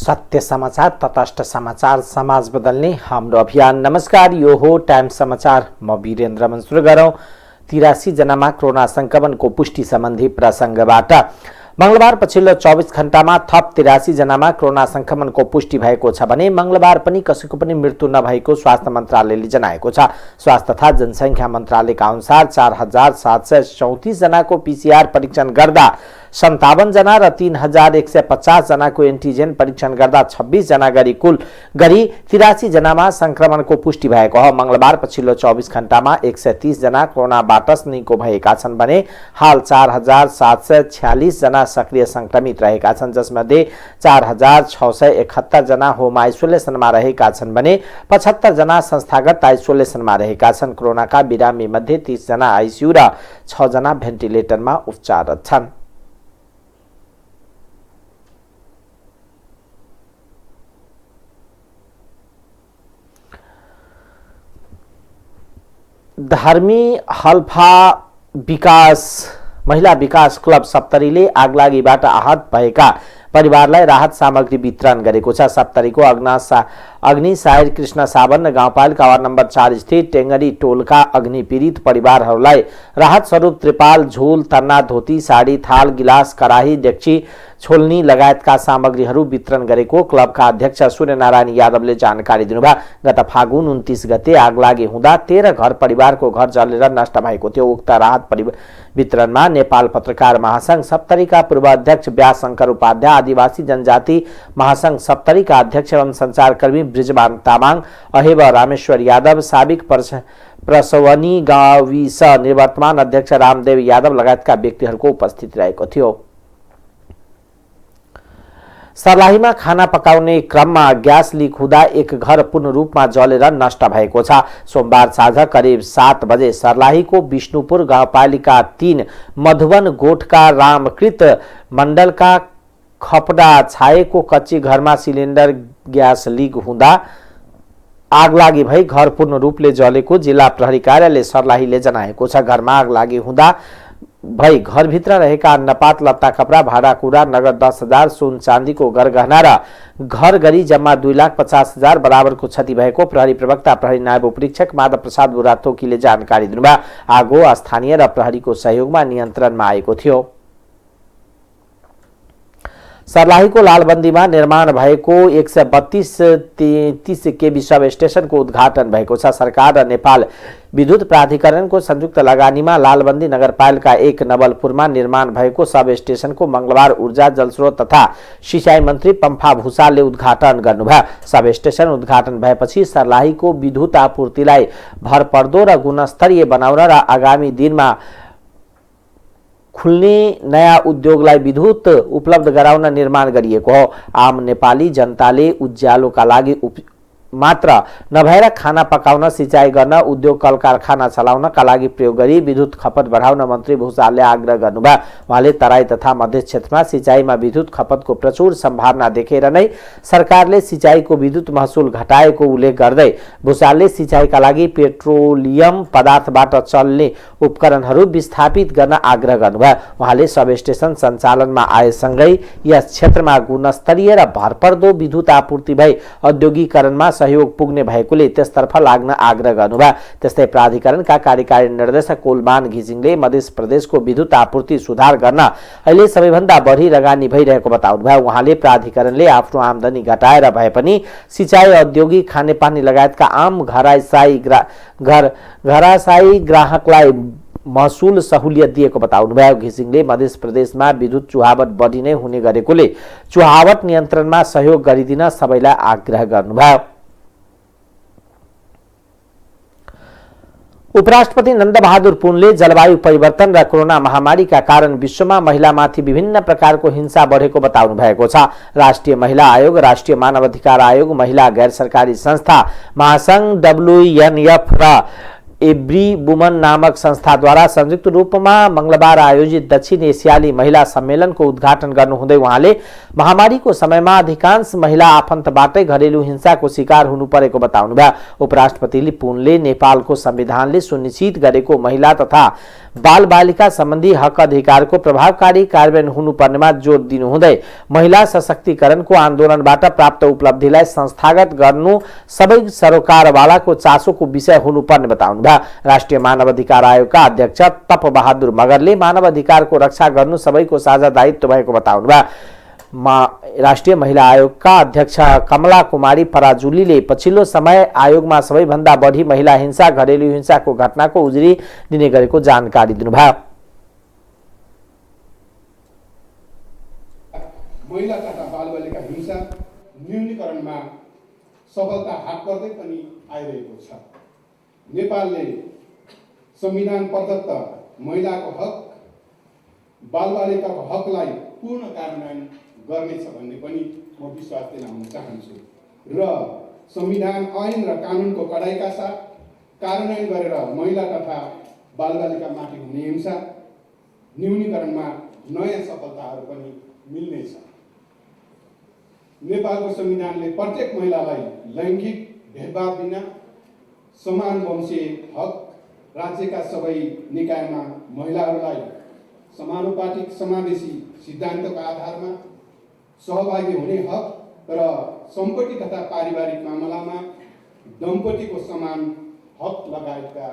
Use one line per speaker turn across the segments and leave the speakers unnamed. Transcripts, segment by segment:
सत्य समाचार, तटस्थ समाचार, समाज बदल्ने हाम्रो अभियान। नमस्कार, यो हो टाइम समाचार। म वीरेन्द्र मन सुरु गरौँ 83 जनामा कोरोना संक्रमणको पुष्टि सम्बन्धी प्रसङ्गबाट। मंगलबार पछिल्लो 24 घण्टामा थप 83 जनामा कोरोना संक्रमणको पुष्टि भएको छ भने मंगलबार पनि कसैको पनि मृत्यु नभएको स्वास्थ्य मन्त्रालयले जनाएको छ। स्वास्थ्य तथा जनसङ्ख्या मन्त्रालयका अनुसार 4734 जनाको पीसीआर परीक्षण गर्दा 57 जना र 3150 जनाको एन्टिजेन परीक्षण गर्दा 26 जना गरी कुल 83 जनामा संक्रमणको पुष्टि भएको हो। मंगलबार पछिल्लो 24 घण्टामा 130 जना कोरोनाबाट निको भएका छन् भने हाल 4746 जना सक्रिय संक्रमित रहेका छन्, जसमध्ये 4671 जना होम आइसोलेसनमा रहेका छन् भने 75 जना संस्थागत आइसोलेसनमा रहेका छन्। कोरोनाका बिरामी मध्ये 30 जना आइसियु र 6 जना भेन्टिलेटरमा उपचाररत छन्। धर्मी हल्फा महिला विकास क्लब सप्तरीले आगलागीबाट आहत भएका परिवारलाई राहत सामग्री वितरण गरेको छ। सप्तरीको अग्निसायर कृष्ण सावन गाउँपालिका वार्ड नम्बर 4 स्थित टेंगरी टोलका अग्नि पीडित परिवारहरूलाई राहत स्वरूप त्रिपाल, झोल, तन्ना, धोती, साडी, थाल, गिलास, कराही, डेक्ची, छोल्नी लगायतका सामग्रीहरू वितरण गरेको क्लबका अध्यक्ष सूर्यनारायण यादवले जानकारी दिनुभयो। गत फागुन 29 गते आगलागी हुँदा 13 घर परिवारको घर जलेर नष्ट भएको थियो। उक्त राहत वितरणमा नेपाल पत्रकार महासंघ सप्तरीका पूर्व अध्यक्ष व्यासशंकर उपाध्याय, आदिवासी जनजाति महासंघ सप्तरीका अध्यक्ष एवं संचारकर्मी ब्रिजमान तामाङ, अहेब रामेश्वर यादव, साबिक प्रसवनी गाविस निवर्तमान अध्यक्ष रामदेव यादव लगायतका व्यक्तिहरूको उपस्थिति रहेको थियो। सर्लाहीमा खाना पकाउने क्रममा ग्यास लिक हुँदा एक घर पूर्ण रूपमा जलेर नष्ट भएको छ। सोमबार साँझ करिब 7 बजे सर्लाहीको विष्णुपुर गाउँपालिका 3 मधुवन गोठका रामकृत मण्डलका खपडा छाएको कच्ची घरमा सिलिन्डर ग्यास लिक हुँदा आगलागी भई घर पूर्ण रूपले जलेको जिल्ला प्रहरी कार्यालय सर्लाहीले जनाएको छ। घरमा आगलागी हुँदा भई घरभित्र रहेका अन्नपात, लत्ता, कपडा, भाँडाकुँडा, नगद 10,000, सुन चाँदीको गरगहना र घर गरी जम्मा 2,50,000 बराबरको क्षति भएको प्रहरी प्रवक्ता प्रहरी नायब उपरीक्षक माधव प्रसाद बुढाथोकीले जानकारी दिनुभयो। आगो स्थानीय र प्रहरीको सहयोगमा नियन्त्रणमा आएको थियो। सर्लाहीको लालबन्दीमा निर्माण भएको 132-33 केबी सब स्टेशनको उद्घाटन भएको छ। सरकार र नेपाल विद्युत प्राधिकरणको संयुक्त लगानीमा लालबन्दी नगरपालिका 1 नवलपुरमा निर्माण भएको सब स्टेशनको मंगलबार ऊर्जा, जलस्रोत तथा सिंचाई मन्त्री पम्फा भूषालले उद्घाटन गर्नुभयो। सब स्टेशन उद्घाटन भएपछि सर्लाहीको विद्युत आपूर्तिलाई भरपर्दो र गुणस्तरीय बनाउन र आगामी दिनमा खुल्ने नयाँ उद्योगलाई विद्युत उपलब्ध गराउन निर्माण गरिएको हो। आम नेपाली जनताले उज्यालोका लागि मात्र नभएर खाना पकाउन, सिंचाई गर्न, उद्योग कल कारखाना चलाउनका लागि प्रयोग गरी विद्युत खपत बढाउन मन्त्री भूषालले आग्रह गर्नुभयो। उहाँले तराई तथा मध्य क्षेत्रमा सिंचाईमा विद्युत खपतको प्रचुर सम्भावना देखेर नै सरकारले सिंचाईको विद्युत महसुल घटाएको उल्लेख गर्दै भूषालले सिंचाईका लागि पेट्रोलियम पदार्थबाट चल्ने उपकरणहरू विस्थापित गर्न आग्रह गर्नुभयो। उहाँले सब स्टेशन सञ्चालनमा आएसँगै यस क्षेत्रमा गुणस्तरीय र भरपर्दो विद्युत आपूर्ति भई औद्योगिकरणमा सहयोग पुग्ने भएकोले त्यसतर्फ लाग्न आग्रह गर्नुभयो। त्यस्तै प्राधिकरणका कार्यकारी निर्देशक कोलमान घिसिङले मध्य प्रदेशको विद्युत आपूर्ति सुधार गर्न अहिले सबैभन्दा बढी लगानी भइरहेको बताउनुभयो। उहाँले प्राधिकरणले आफ्नो आमदानी घटाएर भए पनि सिंचाई, औद्योगिक, खानेपानी लगायतका आम घरासाई ग्राहकलाई महसुल सहुलियत दिएको बताउनुभयो। घिसिङले मध्य प्रदेशमा विद्युत चुहावट बढी नै हुने गरेकोले चुहावट नियन्त्रणमा सहयोग गरिदिन सबैलाई आग्रह गर्नुभयो। उपराष्ट्रपति नन्दबहादुर पुनले जलवायु परिवर्तन र कोरोना महामारीका कारण विश्वमा महिलामाथि विभिन्न प्रकारको हिंसा बढेको बताउनु भएको छ। राष्ट्रिय महिला आयोग, राष्ट्रिय मानव अधिकार आयोग, महिला गैर सरकारी संस्था महासंघ WNF र एभ्री वुमन नामक संस्थाद्वारा संयुक्त रूपमा मंगलबार आयोजित दक्षिण एसियाली महिला सम्मेलनको उद्घाटन गर्नुहुँदै उहाँले महामारीको समयमा अधिकांश महिला आफन्तबाटै घरेलु हिंसाको शिकार हुनु परेको बताउनुभयो। उपराष्ट्रपतिले पुनले नेपालको संविधानले सुनिश्चित गरेको महिला तथा बालबालिका सम्बन्धी हक अधिकारको प्रभावकारी कार्यान्वयन हुनुपर्नेमा जोड दिनुहुँदै महिला सशक्तिकरणको आन्दोलनबाट प्राप्त उपलब्धिलाई संस्थागत गर्नु सबै सरकारवालाको चासोको विषय हुनुपर्ने बताउनुभयो। राष्ट्रिय मानव अधिकार आयोगका अध्यक्ष तप बहादुर मगरले मानव अधिकारको रक्षा गर्नु सबैको साझा दायित्व भएको बताउनुभयो। राष्ट्रिय महिला आयोगका अध्यक्ष कमला कुमारी पराजुलीले पछिल्लो समय आयोगमा सबैभन्दा बढी महिला हिंसा घरेलु हिंसाको घटनाको उजुरी दिने गरेको जानकारी दिनुभयो।
महिला तथा बालबालिका हिंसा न्यूनीकरणमा सफलता हात पर्दै पनि आइरहेको छ। नेपालले संविधान प्रदत्त महिलाको हक बालबालिकाको हकलाई पूर्ण कार्यान्वयन गर्नेछ भन्ने पनि म विश्वास दिलाउन चाहन्छु र संविधान ऐन र कानुनको कडाइका साथ कार्यान्वयन गरेर महिला तथा बालबालिकामाथि हुने हिंसा न्यूनीकरणमा नयाँ सफलताहरू पनि मिल्नेछ। नेपालको संविधानले प्रत्येक महिलालाई लैङ्गिक भेदभाव बिना समान वंशीय हक, राज्यका सबै निकायमा महिलाहरूलाई समानुपातिक समावेशी सिद्धान्तको आधारमा सहभागी हुने हक र सम्पत्ति तथा पारिवारिक मामलामा दम्पतिको समान हक लगायतका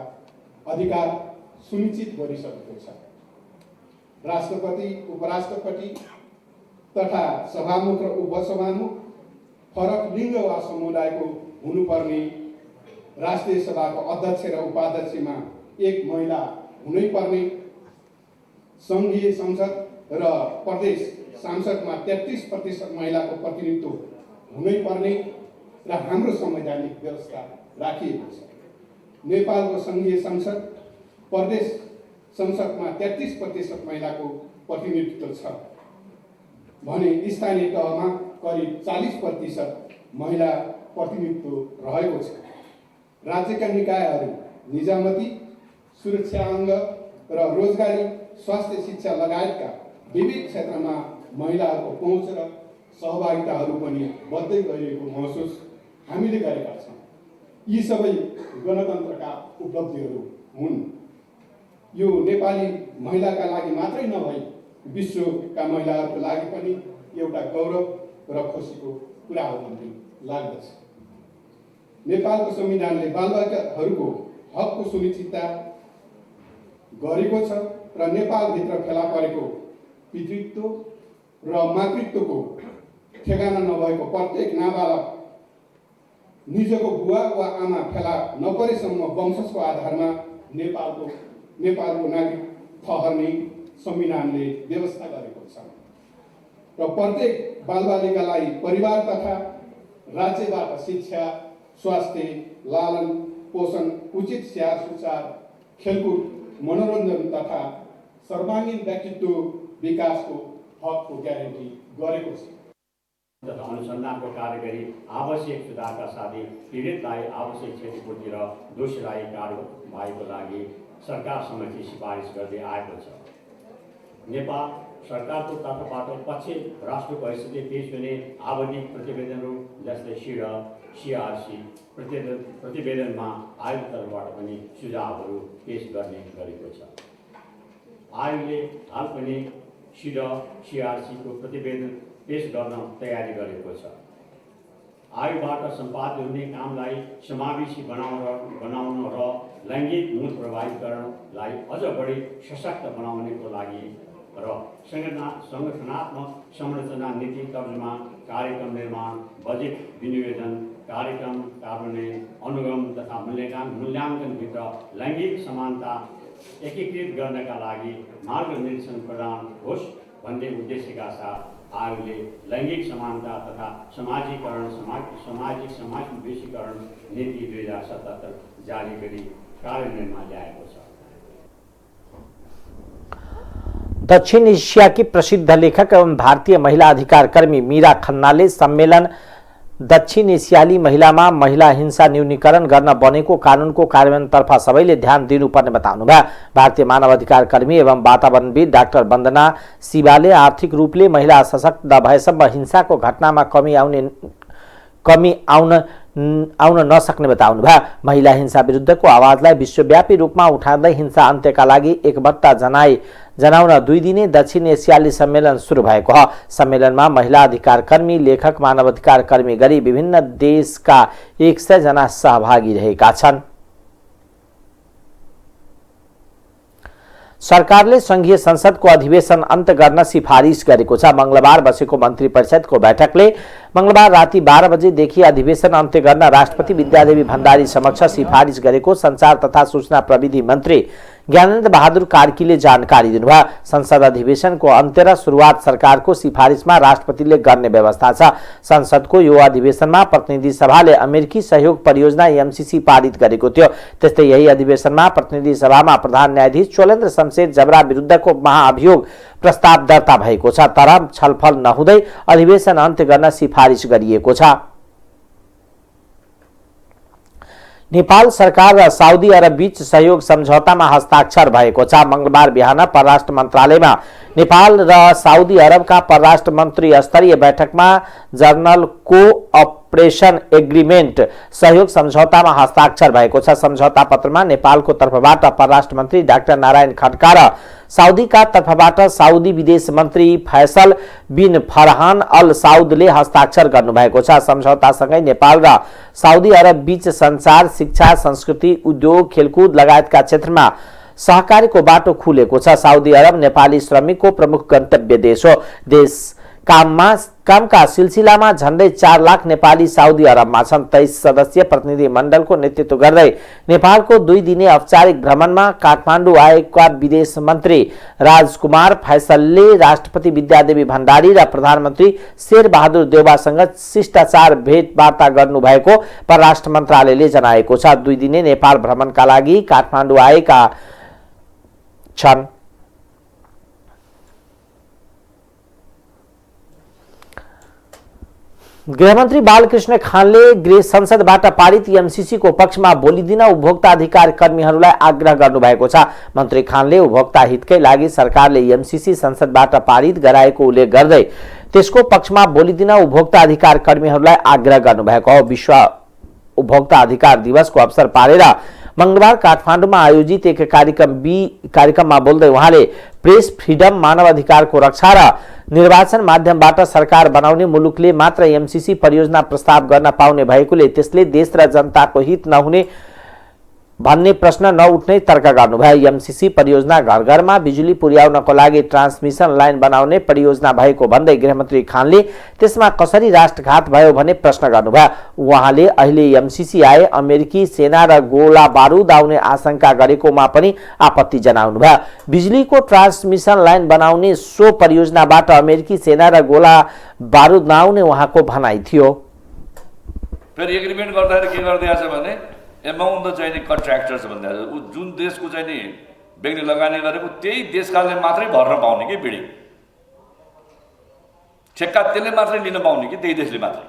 अधिकार सुनिश्चित गरिसकेको छ। राष्ट्रपति, उपराष्ट्रपति तथा सभामुख र उपसभामुख फरक लिङ्ग वा समुदायको हुनुपर्ने, राष्ट्रिय सभाको अध्यक्ष र उपाध्यक्षमा एक महिला हुनै पर्ने, सङ्घीय संसद र प्रदेश सांसदमा 33% महिलाको प्रतिनिधित्व हुनै पर्ने र हाम्रो संवैधानिक व्यवस्था राखिएको छ। नेपालको सङ्घीय संसद, प्रदेश संसदमा 33% महिलाको प्रतिनिधित्व छ भने स्थानीय तहमा करिब 40% महिला प्रतिनिधित्व रहेको छ। राज्यका निकायहरू निजामती, सुरक्षा अङ्ग र रोजगारी, स्वास्थ्य, शिक्षा लगायतका विविध क्षेत्रमा महिलाहरूको पहुँच र सहभागिताहरू पनि बढ्दै गइरहेको महसुस हामीले गरेका छौँ। यी सबै गणतन्त्रका उपलब्धिहरू हुन्। यो नेपाली महिलाका लागि मात्रै नभई विश्वका महिलाहरूको लागि पनि एउटा गौरव र खुसीको कुरा हो भन्ने लाग्दछ। नेपालको संविधानले बालबालिकाहरूको हकको सुनिश्चितता गरेको छ र नेपालभित्र फेला परेको पितृत्व र मातृत्वको ठेगाना नभएको प्रत्येक नाबालक निजको बुवा वा आमा फेला नपरेसम्म वंशजको आधारमा नेपालको नागरिक ठहर्ने संविधानले व्यवस्था गरेको छ र प्रत्येक बालबालिकालाई परिवार तथा राज्यबाट शिक्षा, स्वास्थ्य, लालन पोषण, उचित स्याहार सुसार, खेलकुद, मनोरञ्जन तथा सर्वाङ्गीण व्यक्तित्व विकासको हकको ग्यारेन्टी गरेको छ।
तथा अनुसन्धानको कार्य गरी आवश्यक सुधारका साथै पीडितलाई आवश्यक क्षतिपूर्ति र दोषीलाई कारबाहीको लागि सरकार समक्ष सिफारिस गर्दै आएको छ। नेपाल सरकारको तर्फबाट पछि राष्ट्रको हैसियतले पेश हुने आवधिक प्रतिवेदनहरू जस्तै सिआरसी प्रतिवेदनमा आयोग तर्फबाट पनि सुझावहरू पेश गर्ने गरेको छ। आयोगले हाल पनि सिआरसीको प्रतिवेदन पेश गर्न तयारी गरेको छ। आयोगबाट सम्पादित हुने कामलाई समावेशी बनाउन र लैङ्गिक मूल प्रभावीकरणलाई अझ बढी सशक्त बनाउनको लागि र सङ्गठनात्मक संरचना, नीति तर्जुमा, कार्यक्रम निर्माण, बजेट विनियोजन, कार्यक्रम कार्यान्वयन, अनुगमन तथा मूल्याङ्कनभित्र लैङ्गिक समानता एकीकृत गर्नका लागि मार्गदर्शन प्रदान होस् भन्ने उद्देश्यका साथ आयोगले लैङ्गिक समानता तथा समाजीकरण सामाजिक समावेशीकरण नीति 2077 जारी गरी कार्यान्वयनमा ल्याएको छ।
दक्षिण एशिया की प्रसिद्ध लेखक एवं भारतीय महिला अधिकार कर्मी मीरा खन्नाले सम्मेलन दक्षिण एसियाली महिलामा महिला हिंसा न्यूनीकरण गर्न बनेको कानुनको कार्यान्वयनतर्फ सबैले ध्यान दिनुपर्ने बताउनुभयो। भारतीय मानव अधिकार कर्मी एवं वातावरणविद डाक्टर वन्दना शिवाले आर्थिक रूपले महिला सशक्त नभएसम्म हिंसाको घटनामा कमी आउन नसक्ने बताउनुभयो। महिला हिंसा विरुद्धको आवाजलाई विश्वव्यापी रूपमा उठाउँदै हिंसा अन्त्यका लागि एकबद्धता जनाउन 2 दिने दक्षिण एसियाली सम्मेलन सुरु भएको हो। सम्मेलनमा महिला अधिकार कर्मी, लेखक, मानवाधिकार कर्मी गरी विभिन्न देशका 100 जना सहभागी रहेका छन्। सरकारले संघीय संसदको अधिवेशन अन्त्य गर्न सिफारिस गरेको छ। मंगलबार बसेको मन्त्री परिषदको बैठकले मंगलबार राति 12 बजेदेखि अधिवेशन अन्त्य गर्न राष्ट्रपति विद्यादेवी भण्डारी समक्ष सिफारिस गरेको संचार तथा सूचना प्रविधि मन्त्री ज्ञानेन्द्र बहादुर कार्कीले जानकारी दिनुभयो। संसद अधिवेशनको अन्त्य र सुरुवात सरकारको सिफारिसमा राष्ट्रपतिले गर्ने व्यवस्था छ। संसदको यो अधिवेशनमा प्रतिनिधि सभाले अमेरिकी सहयोग परियोजना एमसीसी पारित गरेको थियो। त्यस्तै यही अधिवेशनमा प्रतिनिधि सभामा प्रधान न्यायाधीश चोलेन्द्र शमशेर जबरा विरुद्धको महाअभियोग प्रस्ताव दर्ता भएको छ, तर छलफल नहुँदै अधिवेशन अन्त्य गर्न सिफारिस गरिएको छ। नेपाल सरकार र साउदी अरब बीच सहयोग सम्झौतामा हस्ताक्षर भएको छ। मंगलबार बिहान परराष्ट्र मन्त्रालयमा नेपाल र साउदी अरबका परराष्ट्र मन्त्री स्तरीय बैठकमा जर्नल कोअपरेसन एग्रिमेन्ट सहयोग सम्झौतामा हस्ताक्षर भएको छ। सम्झौता पत्रमा नेपालको तर्फबाट परराष्ट्र मन्त्री डाक्टर नारायण खड्का र साउदीका तर्फबाट साउदी विदेश मन्त्री फैसल बिन फरहान अल साउदले हस्ताक्षर गर्नुभएको छ। सम्झौतासँगै नेपाल र साउदी अरब बीच संचार, शिक्षा, संस्कृति, उद्योग, खेलकुद लगायतका क्षेत्रमा सहकारीको बाटो खुलेको छ। साउदी अरब नेपाली श्रमिकको प्रमुख गन्तव्य देश हो। देश कामका सिलसिलामा झण्डै 4 लाख नेपाली साउदी अरबमा छन्। 23 सदस्यीय प्रतिनिधि मण्डलको नेतृत्व गर्दै नेपालको 2 दिने औपचारिक भ्रमणमा काठमाडौँ आएका विदेश मन्त्री राजकुमार फैसलले राष्ट्रपति विद्यादेवी भण्डारी र प्रधानमन्त्री शेरबहादुर देउवासँग शिष्टाचार भेटवार्ता गर्नुभएको परराष्ट्र मन्त्रालयले जनाएको छ। 2 दिने नेपाल भ्रमणका लागि काठमाडौँ आएका छन्। गृहमन्त्री बालकृष्ण खानले संसदबाट पारित एमसीसी को पक्षमा बोलिदिन उपभोक्ता अधिकार कर्मीहरूलाई आग्रह गर्नुभएको छ। मन्त्री खानले उपभोक्ता हितकै लागि सरकारले एमसीसी संसदबाट पारित गराएको उल्लेख गर्दै त्यसको पक्षमा बोलिदिन उपभोक्ता अधिकार कर्मीहरूलाई आग्रह गर्नुभएको हो। विश्व उपभोक्ता अधिकार दिवसको अवसर पारेर मंगलबार काठमाडौँमा आयोजित एक कार्यक्रममा बोल्दै उहाँले प्रेस फ्रिडम, मानव अधिकारको रक्षा र निर्वाचन माध्यमबाट सरकार बनाउने मुलुकले मात्र एमसीसी परियोजना प्रस्ताव गर्न पाउने भएकोले त्यसले देश र जनताको हित नहुने भन्ने प्रश्न नउठ्ने तर्क गर्नुभयो। एमसीसी परियोजना घर घरमा बिजुली पुर्याउनको लागि ट्रान्समिसन लाइन बनाउने परियोजना भएको भन्दै गृहमन्त्री खानले त्यसमा कसरी राष्ट्रघात भयो भन्ने प्रश्न गर्नुभयो। उहाँले अहिले एमसीसी आए अमेरिकी सेना र गोला बारुद आउने आशंका गरेकोमा पनि आपत्ति जनाउनुभयो। बिजुलीको ट्रान्समिसन लाइन बनाउने सो परियोजनाबाट अमेरिकी सेना र गोला बारुद नआउने उहाँको भनाइ थियो।
फेरि एग्रिमेन्ट गर्दाखेरि के गर्दैछ भने एमाउन्ट द चाहिने कन्ट्र्याक्टर्स भन्दा जुन देशको चाहिँ नि बेग्ने लगानी गरेको त्यही देशकाले मात्रै भर्न पाउने कि बिडिङ ठेक्का त्यसले मात्रै लिन पाउने कि त्यही देशले मात्रै।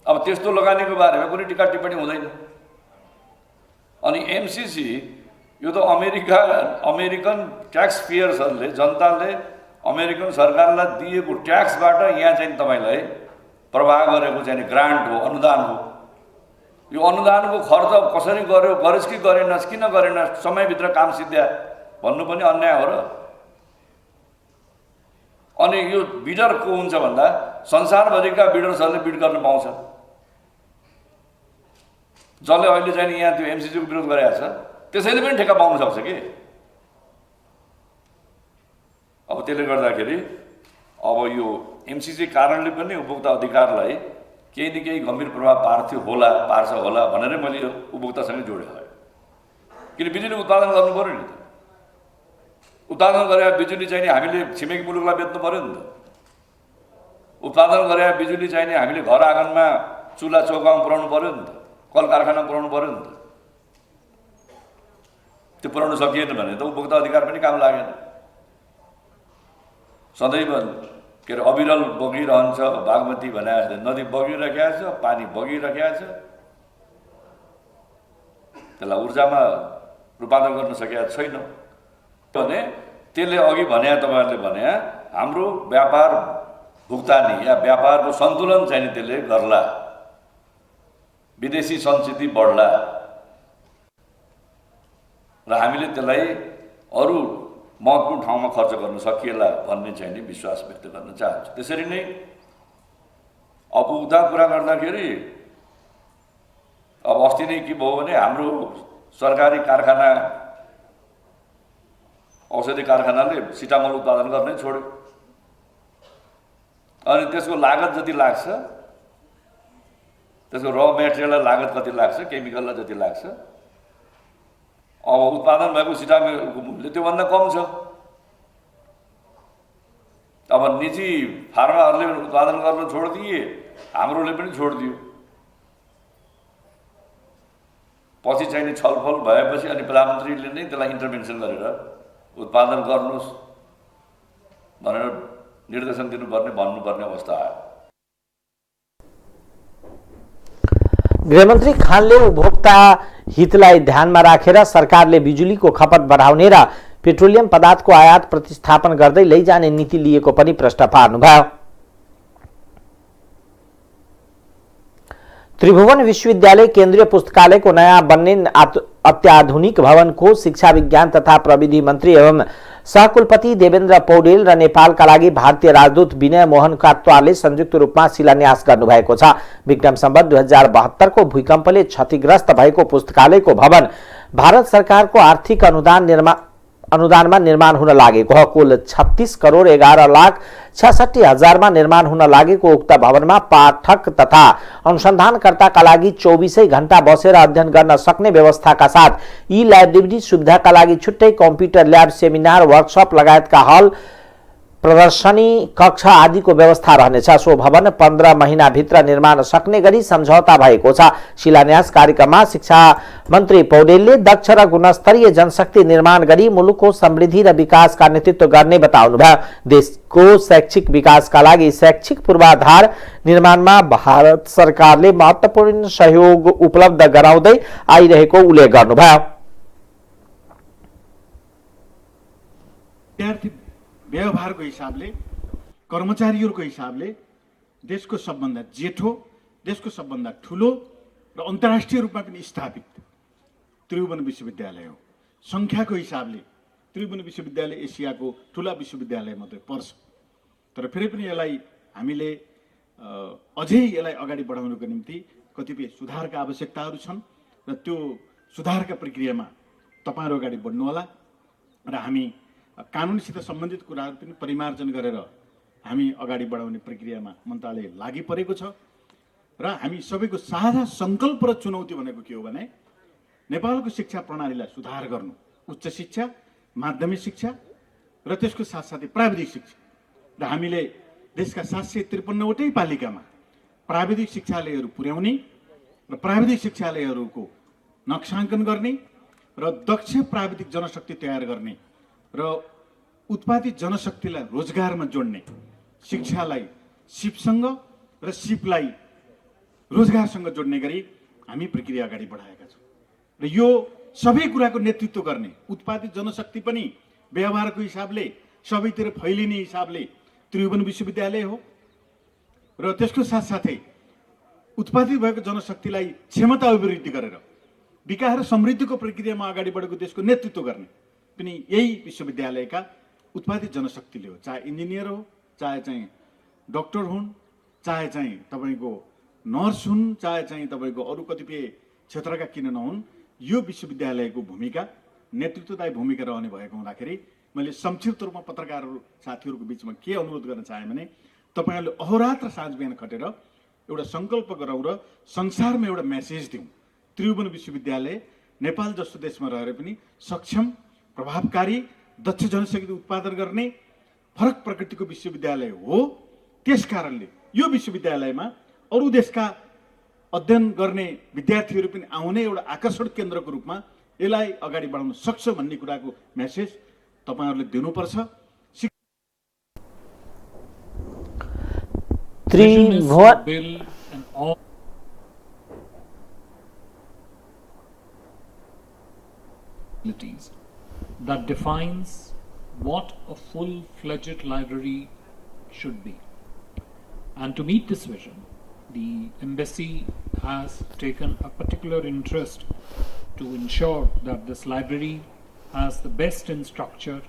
अब त्यस्तो लगानीको बारेमा कुनै टिका टिप्पणी हुँदैन। अनि एमसीसी यो त अमेरिकन ट्याक्स पेयर्सहरूले, जनताले अमेरिकन सरकारलाई दिएको ट्याक्सबाट यहाँ चाहिँ तपाईँलाई प्रवाह गरेको चाहिँ ग्रान्ट हो, अनुदान हो। यो अनुदानको खर्च कसरी गर्यो, गरेस् कि गरेनस्, किन गरेनस्, समयभित्र काम सिद्ध्या भन्नु पनि अन्याय हो र। अनि यो बिडर को हुन्छ भन्दा संसारभरिका बिडर्सहरूले बिड गर्न पाउँछ। जसले अहिले चाहिँ यहाँ त्यो एमसीसीको विरोध गरेको छ त्यसैले पनि ठेक्का पाउन सक्छ कि। अब त्यसले गर्दाखेरि अब यो एमसीसी कारणले पनि उपभोक्ता अधिकारलाई केही न केही गम्भीर प्रभाव पार्छ होला भनेर मैले यो उपभोक्तासँगै जोडेँ। किन बिजुली उत्पादन गर्नु पर्यो नि त। उत्पादन गरेर बिजुली चाहिने हामीले छिमेकी मुलुकलाई बेच्नु पर्यो नि त। उत्पादन गरेर बिजुली चाहिने हामीले घर आँगनमा चुल्हा चौकामा पुर्याउनु पर्यो नि त, कल कारखानामा पुर्याउनु पर्यो नि त। त्यो पुर्याउनु सकिएन भने त उपभोक्ता अधिकार पनि काम लागेन। सदैव के अरे अविरल बगिरहन्छ, बागमती भने जस्तै नदी बगिरहेको छ, पानी बगिरहेको छ, त्यसलाई ऊर्जामा रूपान्तरण गर्न सकेका छैन भने त्यसले अघि भने तपाईँहरूले भने हाम्रो व्यापार भुक्तानी या व्यापारको सन्तुलन चाहिँ नि त्यसले गर्ला, विदेशी संस्कृति बढ्ला र हामीले त्यसलाई अरू महत्त्वपूर्ण ठाउँमा खर्च गर्न सकिएला भन्ने चाहिँ नि विश्वास व्यक्त गर्न चाहन्छु। त्यसरी नै उपभोक्ता कुरा गर्दाखेरि अब अस्ति नै के भयो भने हाम्रो सरकारी कारखाना, औषधि कारखानाले सिटामोल उत्पादन गर्नै छोड्यो। अनि त्यसको लागत जति लाग्छ, त्यसको र मेटेरियललाई लागत कति लाग्छ, केमिकललाई जति लाग्छ, अब उत्पादन भएको सिटामोलको मूल्य त्योभन्दा कम छ। अब निजी फार्माहरूले उत्पादन गर्न छोडिदिए, हाम्रोले पनि छोडिदियो। पछि चाहिँ नि छलफल भएपछि अनि प्रधानमन्त्रीले नै त्यसलाई इन्टरभेन्सन गरेर उत्पादन गर्नुहोस् भनेर निर्देशन दिनुपर्ने, भन्नुपर्ने अवस्था आयो।
गृहमन्त्री खानले उपभोक्ता हितलाई ध्यानमा राखेर सरकारले बिजुलीको खपत बढाउने र पेट्रोलियम पदार्थको आयात प्रतिस्थापन गर्दै लैजाने नीति लिएको पनि प्रश्न पार्नुभयो। त्रिभुवन विश्वविद्यालय केन्द्रीय पुस्तकालयको नयाँ बन्ने अत्याधुनिक भवनको शिक्षा विज्ञान तथा प्रविधि मन्त्री एवं सहकुलपति देवेन्द्र पौडेल र नेपालका लागि भारतीय राजदूत विनय मोहन कात्वालले संयुक्त रूपमा शिलान्यास गर्नुभएको छ। विक्रम सम्वत 2072 को भूकम्पले क्षतिग्रस्त भएको पुस्तकालयको भवन भारत सरकारको आर्थिक अनुदानमा निर्माण हुन लागेको हो। कुल 36 करोड 11 लाख 66 हजारमा निर्माण हुन लागेको उक्त भवनमा पाठक तथा अनुसन्धानकर्ताका लागि 24 घण्टा बसेर अध्ययन गर्न सक्ने व्यवस्थाका साथ ई लाइब्रेरी सुविधाका लागि छुट्टै कम्प्युटर ल्याब, सेमिनार, वर्कसप लगायतका हल, प्रदर्शनी कक्ष आदिको व्यवस्था रहनेछ। सो भवन 15 महिनाभित्र निर्माण सक्ने गरी सम्झौता भएको छ। शिलान्यास कार्यक्रममा शिक्षा मन्त्री पौडेलले दक्ष र गुणस्तरीय जनशक्ति निर्माण गरी मुलुकको समृद्धि र विकासका नेतृत्व गर्ने बताउनुभयो। देशको शैक्षिक विकासका लागि शैक्षिक पूर्वाधार निर्माणमा भारत सरकारले महत्त्वपूर्ण सहयोग उपलब्ध गराउँदै आइरहेको उल्लेख गर्नुभयो।
व्यवहारको हिसाबले, कर्मचारीहरूको हिसाबले देशको सबभन्दा जेठो, देशको सबभन्दा ठुलो र अन्तर्राष्ट्रिय रूपमा पनि स्थापित त्रिभुवन विश्वविद्यालय हो। सङ्ख्याको हिसाबले त्रिभुवन विश्वविद्यालय एसियाको ठुला विश्वविद्यालय मात्रै पर्छ। तर फेरि पनि यसलाई हामीले अझै यसलाई अगाडि बढाउनको निम्ति कतिपय सुधारका आवश्यकताहरू छन् र त्यो सुधारका प्रक्रियामा तपाईँहरू अगाडि बढ्नुहोला र हामी कानुनसित सम्बन्धित कुराहरू पनि परिमार्जन गरेर हामी अगाडि बढाउने प्रक्रियामा मन्त्रालय लागि परेको छ। र हामी सबैको साझा सङ्कल्प र चुनौती भनेको के हो भने नेपालको शिक्षा प्रणालीलाई सुधार गर्नु, उच्च शिक्षा, माध्यमिक शिक्षा र त्यसको साथसाथै प्राविधिक शिक्षा। र हामीले देशका 753वटै पालिकामा प्राविधिक शिक्षालयहरू पुर्याउने र प्राविधिक शिक्षालयहरूको नक्साङ्कन गर्ने र दक्ष प्राविधिक जनशक्ति तयार गर्ने र उत्पादित जनशक्तिलाई रोजगारमा जोड्ने, शिक्षालाई सिपसँग र सिपलाई रोजगारसँग जोड्ने गरी हामी प्रक्रिया अगाडि बढाएका छौँ। र यो सबै कुराको नेतृत्व गर्ने उत्पादित जनशक्ति पनि व्यवहारको हिसाबले सबैतिर फैलिने हिसाबले त्रिभुवन विश्वविद्यालय हो। र त्यसको साथसाथै उत्पादित भएको जनशक्तिलाई क्षमता अभिवृद्धि गरेर विकास र समृद्धिको प्रक्रियामा अगाडि बढेको देशको नेतृत्व गर्ने पनि यही विश्वविद्यालयका उत्पादित जनशक्तिले हो। चाहे इन्जिनियर हो, चाहे चाहिँ डक्टर हुन्, चाहे चाहिँ तपाईँको नर्स हुन्, चाहे चाहिँ तपाईँको अरू कतिपय क्षेत्रका किन नहुन्, यो विश्वविद्यालयको भूमिका नेतृत्वदायी भूमिका रहने भएको हुँदाखेरि मैले संक्षिप्त रूपमा पत्रकारहरू साथीहरूको बिचमा के अनुरोध गर्न चाहेँ भने तपाईँहरूले अहोरात्र साँझ बिहान खटेर एउटा सङ्कल्प गरौँ र संसारमा एउटा मेसेज दिउँ। त्रिभुवन विश्वविद्यालय नेपाल जस्तो देशमा रहेर पनि सक्षम, प्रभावकारी, दक्ष जनशक्ति उत्पादन गर्ने फरक प्रकृतिको विश्वविद्यालय हो। त्यस कारणले यो विश्वविद्यालयमा अरू देशका अध्ययन गर्ने विद्यार्थीहरू पनि आउने एउटा आकर्षण केन्द्रको रूपमा यसलाई अगाडि बढाउन सक्छ भन्ने कुराको मेसेज तपाईँहरूले दिनुपर्छ।
vision is to
Tribhuvan
build an all that defines what a full-fledged library should be. And to meet this vision, the embassy has taken a particular interest to ensure that this library has the best in structure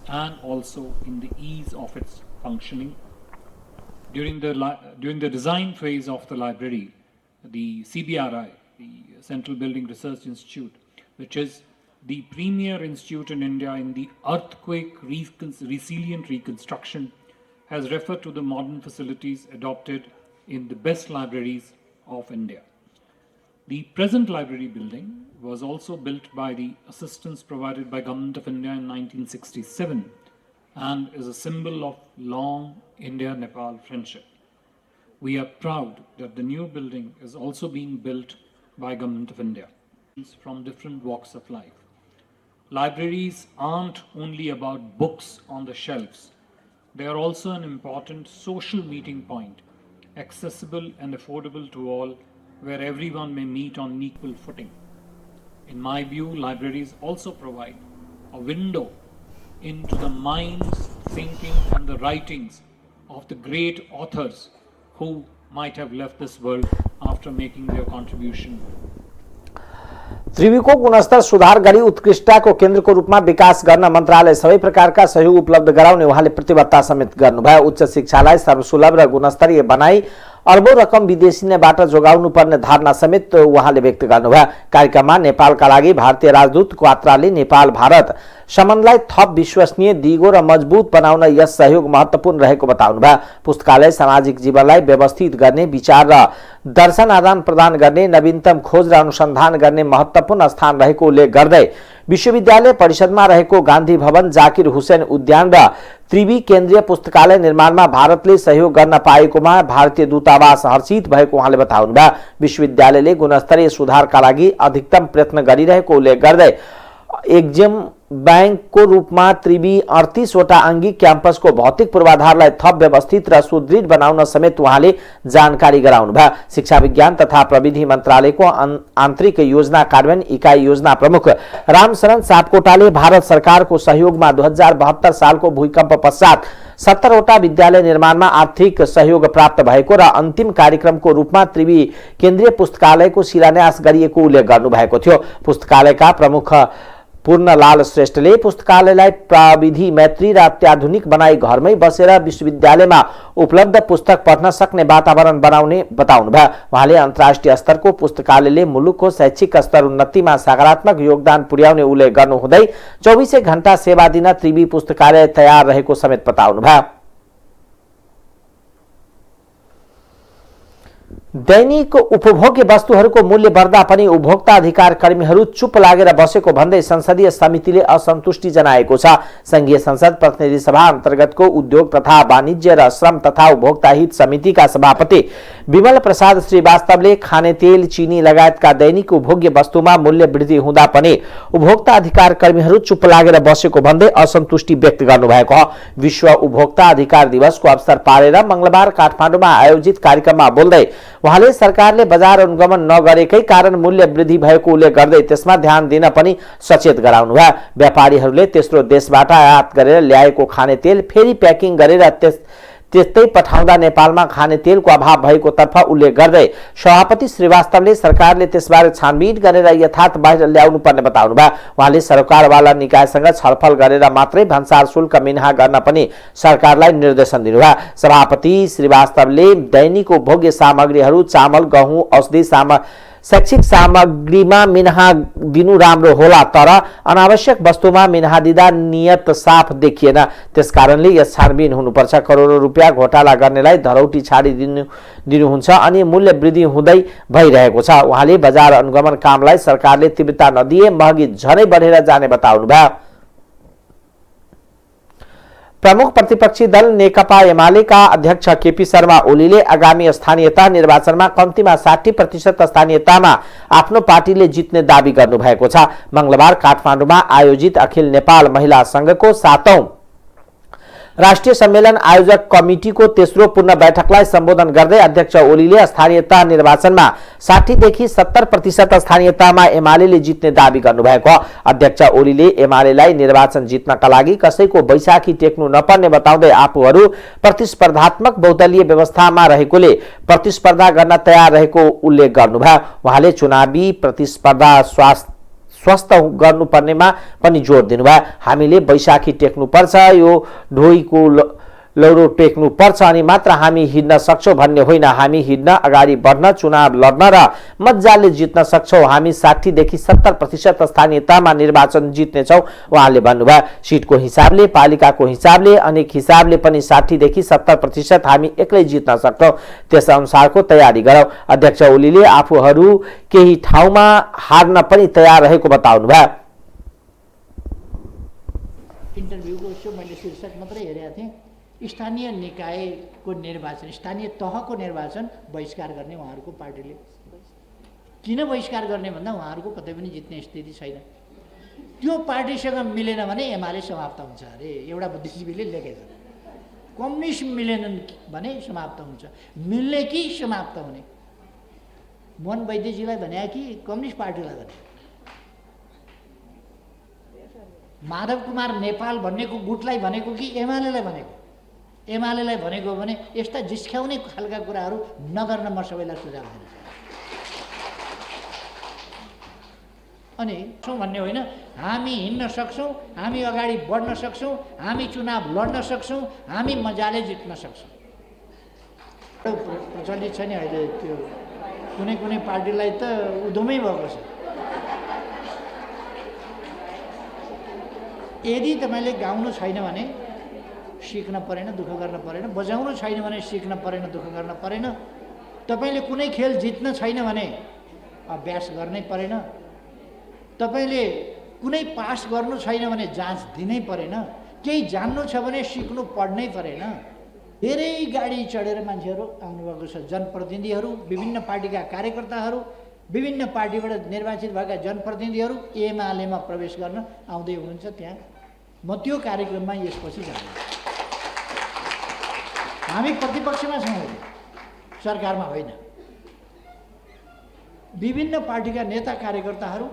and also in the ease of its functioning. During the design phase of the library, the CBRI, the Central Building Research Institute, which is the premier institute in India in the earthquake resilient reconstruction, has referred to the modern facilities adopted in the best libraries of India. The present library building was also built by the assistance provided by Government of India in 1967 and is a symbol of long India-Nepal friendship. We are proud that the new building is also being built by Government of India from different walks of life. Libraries aren't only about books on the shelves. They are also an important social meeting point, accessible and affordable to all, where everyone may meet on equal footing. In my view, libraries also provide a window into the minds, thinking and the writings of the great authors who might have left this world after making their contribution.
त्रिवीको गुणस्तर सुधार गरी उत्कृष्टताको केन्द्रको रूपमा विकास गर्न मन्त्रालय सबै प्रकारका सहयोग उपलब्ध गराउने उहाँले प्रतिबद्धता समेत गर्नुभयो। उच्च शिक्षालाई सर्वसुलभ र गुणस्तरीय बनाई अर्बौं रकम विदेशीबाट जोगाउनु पर्ने धारणा समेत उहाँले व्यक्त गर्नुभयो। कार्यक्रममा नेपालका लागि भारतीय राजदूत क्वात्राले नेपाल भारत सम्बन्धलाई थप विश्वसनीय, दिगो र मजबुत बनाउन यस सहयोग महत्त्वपूर्ण रहेको बताउनुभयो। पुस्तकालय सामाजिक जीवनलाई व्यवस्थित गर्ने, विचार र दर्शन आदान प्रदान गर्ने, नवीनतम खोज र अनुसन्धान गर्ने महत्त्वपूर्ण स्थान रहेको उल्लेख गर्दै विश्वविद्यालय परिषदमा रहेको गान्धी भवन, जाकिर हुसैन उद्यान र त्रिवी केन्द्रीय पुस्तकालय निर्माणमा भारतले सहयोग गर्न पाएकोमा भारतीय दूतावास हर्षित भएको उहाँले बताउनुभयो। विश्वविद्यालयले गुणस्तरीय सुधारका लागि अधिकतम प्रयत्न गरिरहेको उल्लेख गर्दै एक्जिम बैंकको रूपमा त्रिवी 38 वटा आंगिक क्याम्पसको भौतिक पूर्वाधारलाई थप व्यवस्थित र सुदृढ बनाउन समेत उहाँले जानकारी गराउनुभयो। शिक्षा विज्ञान तथा प्रविधि मन्त्रालयको आन्तरिक योजना कार्यान्वयन इकाइ योजना प्रमुख रामशरण सापकोटाले भारत सरकारको सहयोगमा 2072 सालको भूकम्प पश्चात 70 वटा विद्यालय निर्माणमा आर्थिक सहयोग प्राप्त भएको र अन्तिम कार्यक्रमको रूपमा त्रिवी केन्द्रीय पुस्तकालयको शिलान्यास गरिएको उल्लेख गर्नुभएको थियो। पुस्तकालयका प्रमुख पूर्णलाल श्रेष्ठले पुस्तकालयलाई प्रविधि मैत्री र अत्याधुनिक बनाई घरमै बसेर विश्वविद्यालयमा उपलब्ध पुस्तक पढ्न सक्ने वातावरण बनाउने बताउनुभयो। उहाँले अन्तर्राष्ट्रिय स्तरको पुस्तकालयले मुलुकको शैक्षिक स्तर उन्नतिमा सकारात्मक योगदान पुर्याउने उल्लेख गर्नुहुँदै 24 घण्टा सेवा दिन त्रिवी पुस्तकालय तयार रहेको समेत बताउनुभयो। दैनिक उपभोग्य वस्तुहरूको मूल्य बढ्दा पनि उपभोक्ता अधिकार कर्मीहरू चुप लागेर बसेको भन्दै संसदीय समितिले असन्तुष्टि जनाएको छ। संघीय संसद प्रतिनिधि सभा अन्तर्गतको उद्योग तथा वाणिज्य र श्रम तथा उपभोक्ता हित समितिका सभापति विमल प्रसाद श्रीवास्तवले खाने तेल, चिनी लगायतका दैनिक उपभोग्य वस्तुमा मूल्य वृद्धि हुँदा पनि उपभोक्ता अधिकार कर्मीहरू चुप लागेर बसेको भन्दै असन्तुष्टि व्यक्त गर्नुभएको हो। विश्व उपभोक्ता अधिकार दिवसको अवसर पारेर मंगलबार काठमाडौँमा आयोजित कार्यक्रममा बोल्दै उहाँले सरकारले बजार अनुगमन नगरेकै कारण मूल्य वृद्धि भएको उल्लेख गर्दै त्यसमा ध्यान दिन पनि सचेत गराउनुभयो। व्यापारीहरूले तेस्रो देशबाट आयात गरेर ल्याएको खाने तेल फेरि प्याकिङ गरेर त्यस्तै पठाउँदा नेपालमा खाने तेलको अभाव भएको तर्फ उल्लेख गर्दै सभापति श्रीवास्तवले सरकारले त्यसबारे छानबिन गरेर यथार्थ बाहिर ल्याउनु पर्ने बताउनुभयो। उहाँले सरकारवाला निकायसँग छलफल गरेर मात्रै भन्सार शुल्क मिनाहा गर्न पनि सरकारलाई निर्देशन दिनुभयो। सभापति श्रीवास्तवले दैनिक उपभोग्य सामग्रीहरू चामल, गहुँ, औषधि शैक्षिक सामग्रीमा मिनाहा दिनु राम्रो होला, तर अनावश्यक वस्तुमा मिनाहा दिँदा नियत साफ देखिएन। त्यसकारणले यस छानबिन हुनुपर्छ। करोडौं रुपियाँ घोटाला गर्नेलाई धरौटी छाडी दिनुहुन्छ अनि मूल्य वृद्धि हुँदै भइरहेको छ। उहाँले बजार अनुगमन कामलाई सरकारले तीव्रता नदिए महँगी झनै बढेर जाने बताउनुभयो। प्रमुख प्रतिपक्षी दल नेकपा एमालेका अध्यक्ष केपी शर्मा ओलीले आगामी स्थानीय तह निर्वाचनमा कम्तीमा 60% स्थानीयतामा आफ्नो पार्टीले जित्ने दावी गर्नुभएको छ। मंगलबार काठमाडौँमा आयोजित अखिल नेपाल महिला संघको 7औं राष्ट्रिय सम्मेलन आयोजक कमिटीको तेस्रो पूर्ण बैठकलाई सम्बोधन गर्दै अध्यक्ष ओलीले स्थानीय तह निर्वाचनमा 60 देखि 70% स्थानीय तहमा एमाले जित्ने दावी गर्नुभएको। अध्यक्ष ओलीले एमालेलाई निर्वाचन जित्नका लागि कसैको बैशाखी टेक्नु नपर्ने बताउँदै आफूहरू प्रतिस्पर्धात्मक बहुदलीय व्यवस्थामा रहेकोले प्रतिस्पर्धा गर्न तयार रहेको उल्लेख गर्नुभयो। उहाँले चुनावी प्रतिस्पर्धा स्वस्थ गर्नुपर्नेमा पनि जोड दिनुभयो। हामीले बैशाखी टेक्नुपर्छ, यो ढोइको लौरो टेक्नुपर्छ अनि मात्र हामी हिँड्न सक्छौं भन्ने होइन। हामी हिँड्न, अगाडि बढ्न, चुनाव लड्न र मजाले जित्न सक्छौं। हामी 60 देखि 70% स्थानीय तहमा निर्वाचन जित्नेछौं उहाँले भन्नुभयो। सिटको हिसाबले, पालिकाको हिसाबले, अनेक हिसाबले पनि 60 देखि 70% हामी एक्लै जित्न सक्छौं। त्यस अनुसारको तयारी गरौं। अध्यक्ष ओलीले आफूहरू केही ठाउँमा हार्न पनि तयार रहेको बताउनुभयो।
इन्टरभ्यूको सो मैले शीर्षक मात्रै हेरेको थिएँ, स्थानीय निकायको निर्वाचन, स्थानीय तहको निर्वाचन बहिष्कार गर्ने उहाँहरूको पार्टीले। किन बहिष्कार गर्ने भन्दा उहाँहरूको कतै पनि जित्ने स्थिति छैन। त्यो पार्टीसँग मिलेन भने एमाले समाप्त हुन्छ अरे, एउटा बुद्धिजीवीले लेखेको छ। कम्युनिस्ट मिलेनन् भने समाप्त हुन्छ, मिल्ने कि समाप्त हुने। मोहन वैद्यजीलाई भने कि कम्युनिस्ट पार्टीलाई भने? माधव कुमार नेपाल भन्नेको गुटलाई भनेको कि एमालेलाई भनेको? एमालेलाई भनेको भने यस्ता जिस्क्याउने खालका कुराहरू नगर्न म सबैलाई सुझाव दिन्छु। अनि भन्ने होइन, हामी हिँड्न सक्छौँ, हामी अगाडि बढ्न सक्छौँ, हामी चुनाव लड्न सक्छौँ, हामी मजाले जित्न सक्छौँ। प्रचलित छ नि अहिले त्यो कुनै कुनै पार्टीलाई त उधमै भएको छ। यदि तपाईँले गाउनु छैन भने सिक्न परेन, दुःख गर्न परेन। बजाउनु छैन भने सिक्न परेन, दुःख गर्न परेन। तपाईँले कुनै खेल जित्न छैन भने अभ्यास गर्नै परेन। तपाईँले कुनै पास गर्नु छैन भने जाँच दिनै परेन। केही जान्नु छ भने सिक्नु पढ्नै परेन। धेरै गाडी चढेर मान्छेहरू आउनुभएको छ, जनप्रतिनिधिहरू, विभिन्न पार्टीका कार्यकर्ताहरू, विभिन्न पार्टीबाट निर्वाचित भएका जनप्रतिनिधिहरू एमालेमा प्रवेश गर्न आउँदै हुनुहुन्छ। त्यहाँ म त्यो कार्यक्रममा यसपछि जान्छु। हामी प्रतिपक्षमा छौँ, सरकारमा होइन। विभिन्न पार्टीका नेता कार्यकर्ताहरू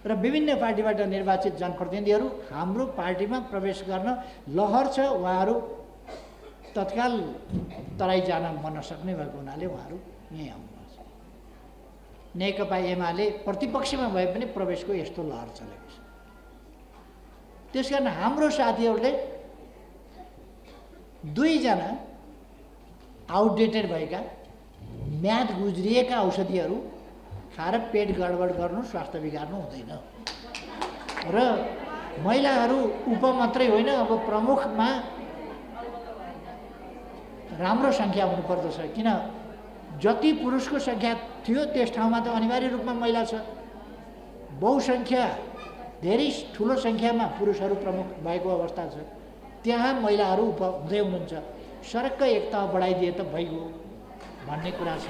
र विभिन्न पार्टीबाट निर्वाचित जनप्रतिनिधिहरू हाम्रो पार्टीमा प्रवेश गर्न लहर छ। उहाँहरू तत्काल तराई जान मन नसक्ने भएको हुनाले उहाँहरू यहीँ आउनुहुन्छ। नेकपा एमाले प्रतिपक्षमा भए पनि प्रवेशको यस्तो लहर चलेको छ। त्यसकारण हाम्रो साथीहरूले 2 जना आउटडेटेड भएका, म्याद गुज्रिएका औषधिहरू खाएर पेट गडबड गर्नु, स्वास्थ्य बिगार्नु हुँदैन। र महिलाहरू उप मात्रै होइन, अब प्रमुखमा राम्रो सङ्ख्या हुनुपर्दछ। किन जति पुरुषको सङ्ख्या थियो त्यस ठाउँमा त अनिवार्य रूपमा महिला छ। बहुसङ्ख्या, धेरै ठुलो सङ्ख्यामा पुरुषहरू प्रमुख भएको अवस्था छ। त्यहाँ महिलाहरू उप हुँदै हुनुहुन्छ। सरक्क एक तह बढाइदिए त भइगयो भन्ने कुरा छ।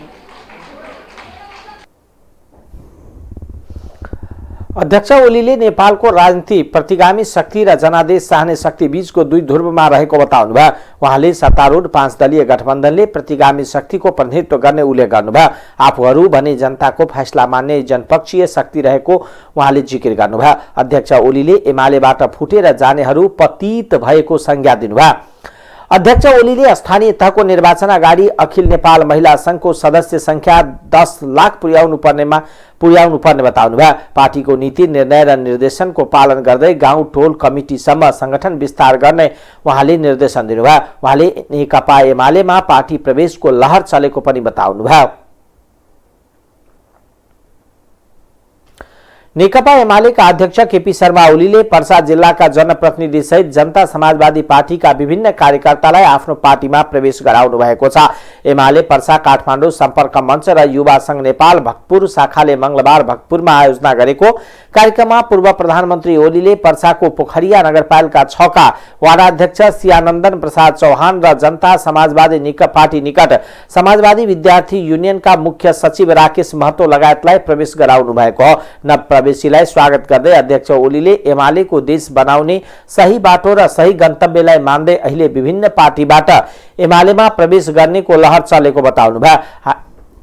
अध्यक्ष ओलीले नेपालको राजनीति प्रतिगामी शक्ति र जनादेश चाहने शक्ति बीचको 2 ध्रुवमा रहेको बताउनुभयो। उहाँले सत्तारूढ 5 दलीय गठबन्धनले प्रतिगामी शक्तिको प्रतिनिधित्व गर्ने उल्लेख गर्नुभयो। आफूहरू भने जनताको फैसला मान्ने जनपक्षीय शक्ति रहेको उहाँले जिकिर गर्नुभयो। अध्यक्ष ओलीले एमालेबाट फुटेर जानेहरू पतित भएको संज्ञा दिनुभयो। अध्यक्ष ओलीले स्थानीय तहको निर्वाचन अगाडि अखिल नेपाल महिला संघको सदस्य संख्या 10 लाख पुर्याउनु पर्ने बताउनुभयो। पार्टीको नीति, निर्णय र निर्देशनको पालन गर्दै गाउँ टोल कमिटीसम्म संगठन विस्तार गर्ने उहाँले निर्देशन दिनुभयो। उहाँले नेकपा एमालेमा पार्टी प्रवेशको लहर चलेको पनि बताउनुभयो। नेकपा एमालेका अध्यक्ष केपी शर्मा ओलीले पर्सा जिल्लाका जनप्रतिनिधि सहित जनता समाजवादी पार्टीका विभिन्न कार्यकर्तालाई आफ्नो पार्टीमा प्रवेश गराउनु भएको छ। एमाले पर्सा काठमाडौँ सम्पर्क मञ्च र युवा संघ नेपाल भक्तपुर शाखाले मंगलबार भक्तपुरमा आयोजना गरेको कार्यक्रममा पूर्व प्रधानमन्त्री ओलीले पर्साको पोखरिया नगरपालिका 6 का वार्डाध्यक्ष सियानन्दन प्रसाद चौहान र जनता समाजवादी पार्टी निकट समाजवादी विद्यार्थी युनियनका मुख्य सचिव राकेश महतो लगायतलाई प्रवेश गराउनु भएको हो। नवप्रवेशीलाई स्वागत गर्दै अध्यक्ष ओलीले एमालेको देश बनाउने सही बाटो र सही गन्तव्यलाई मान्दै अहिले विभिन्न पार्टीबाट एमालेमा प्रवेश गर्नेको लहर चलेको बताउनुभयो।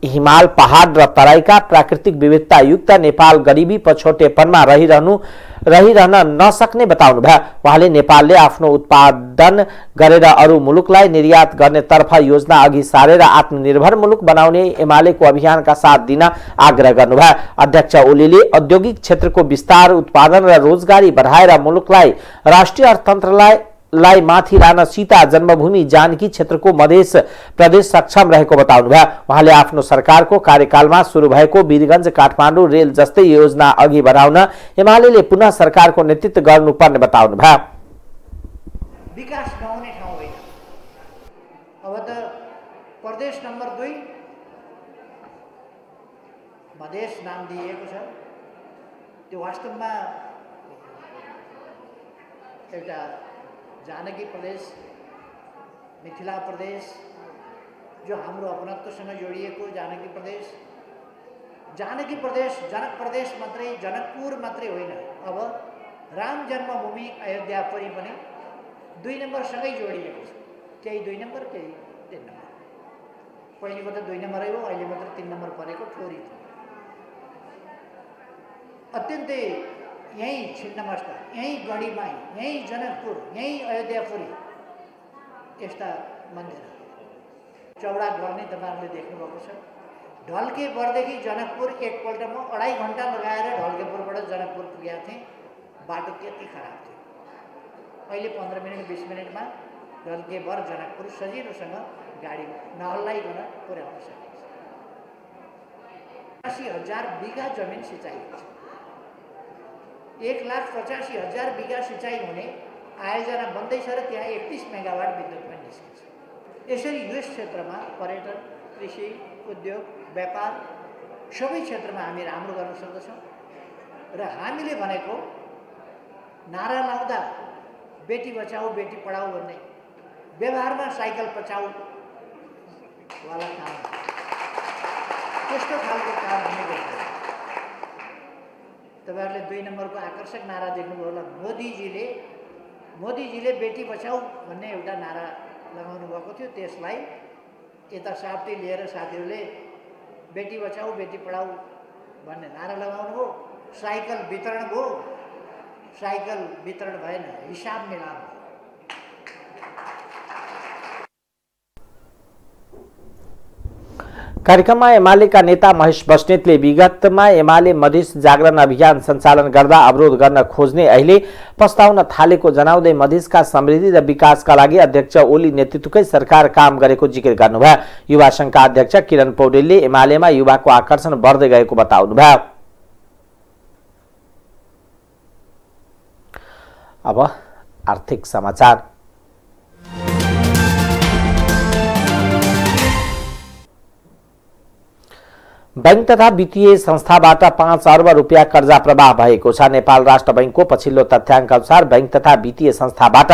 हिमाल पहाड र तराईका प्राकृतिक विविधता युक्त नेपाल गरिबी पछौटेपनमा रहिरहन नसक्ने बताउनुभयो। उहाँले नेपालले आफ्नो उत्पादन गरेर अरू मुलुकलाई निर्यात गर्नेतर्फ योजना अघि सारेर आत्मनिर्भर मुलुक बनाउने एमालेको अभियानका साथ दिन आग्रह गर्नुभयो। अध्यक्ष ओलीले औद्योगिक क्षेत्रको विस्तार, उत्पादन र रोजगारी बढाएर मुलुकलाई राष्ट्रिय अर्थतन्त्रलाई माथि लान सीता जन्मभूमि जानकी क्षेत्रको मधेस प्रदेश सक्षम रहेको बताउनुभयो। उहाँले आफ्नो सरकारको कार्यकालमा सुरु भएको वीरगञ्ज काठमाडौँ रेल जस्तै योजना अघि बढाउन एमालेले पुनः सरकारको नेतृत्व गर्नुपर्ने बताउनुभयो।
विकास नहुने ठाउँ होइन। अब त प्रदेश नम्बर 2 मधेस नाम दिएको छ। त्यो वास्तवमा एउटा जानकी प्रदेश, मिथिला प्रदेश, जो हाम्रो अपनत्वसँग जोडिएको जानकी प्रदेश जनक प्रदेश मात्रै, जनकपुर मात्रै होइन, अब राम जन्मभूमि अयोध्यापुरी पनि 2 नम्बरसँगै जोडिएको छ। केही 2 नम्बर, केही 3 नम्बर। पहिलेको त 2 नम्बरै हो, अहिले मात्र 3 नम्बर परेको थोरी थियो। अत्यन्तै यही छिन्नमस्ता, यही गढीमाई, यही जनकपुर, यही अयोध्यापुरी यस्ता मन्दिरहरू चौडा गर्ने तपाईँहरूले देख्नुभएको छ। ढल्केबरदेखि जनकपुर एकपल्टमा 2.5 घन्टा लगाएर ढल्केपुरबाट जनकपुर पुगेका थिएँ। बाटो त्यति खराब थियो। अहिले 15 मिनट 20 मिनटमा ढल्केबर जनकपुर सजिलोसँग गाडी नहल्लाइकन पुर्याउन सकिन्छ। 80,000 बिघा जमिन सिँचाइएको छ। 1,85,000 बिघा सिँचाइ हुने आयोजना बन्दैछ र त्यहाँ 31 मेगावाट विद्युत पनि निस्किन्छ। यसरी यस क्षेत्रमा पर्यटन, कृषि, उद्योग, व्यापार सबै क्षेत्रमा हामी राम्रो गर्न सक्दछौँ। र हामीले भनेको नारा लाउँदा बेटी बचाऊ बेटी पढाऊ भन्ने व्यवहारमा साइकल पचाऊ वाला काम, त्यस्तो खालको काम हामी गर्छौँ। तपाईँहरूले 2 नम्बरको आकर्षक नारा देख्नुभयो होला। मोदीजीले बेटी बचाऊ भन्ने एउटा नारा लगाउनु भएको थियो। त्यसलाई यता साप्टी लिएर साथीहरूले बेटी बचाऊ बेटी पढाऊ भन्ने नारा लगाउनु हो। साइकल वितरण भयो, साइकल वितरण भएन, हिसाब मिलान।
कार्यक्रममा एमालेका नेता महेश बस्नेतले विगतमा एमाले मधेस जागरण अभियान सञ्चालन गर्दा अवरोध गर्न खोज्ने अहिले पस्ताउन थालेको जनाउँदै मधेसका समृद्धि र विकासका लागि अध्यक्ष ओली नेतृत्वकै सरकार काम गरेको जिकिर गर्नुभयो। युवा संघका अध्यक्ष किरण पौडेलले एमालेमा युवाको आकर्षण बढ्दै गएको बताउनुभयो। अब आर्थिक समाचार। बैंक तथा वित्तीय संस्थाबाट 5 अर्ब रुपियाँ कर्जा प्रवाह भएको छ। नेपाल राष्ट्र बैंकको पछिल्लो तथ्याङ्क अनुसार बैंक तथा वित्तीय संस्थाबाट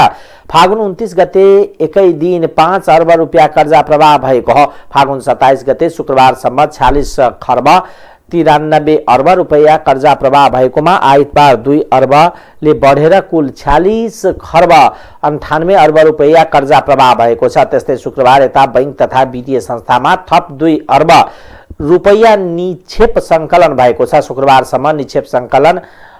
फागुन 29 गते एकै दिन 5 अर्ब रुपियाँ कर्जा प्रवाह भएको हो। फागुन 27 गते शुक्रबारसम्म 46 खर्ब 93 अर्ब रुपियाँ कर्जा प्रवाह भएकोमा आइतबार 2 अर्बले बढेर कुल 46 खर्ब 98 अर्ब रुपियाँ कर्जा प्रवाह भएको छ। त्यस्तै शुक्रबार यता बैंक तथा वित्तीय संस्थामा थप 2 अर्ब रुपैयाँ निक्षेप सङ्कलन भएको छ। शुक्रबारसम्म निक्षेप सङ्कलन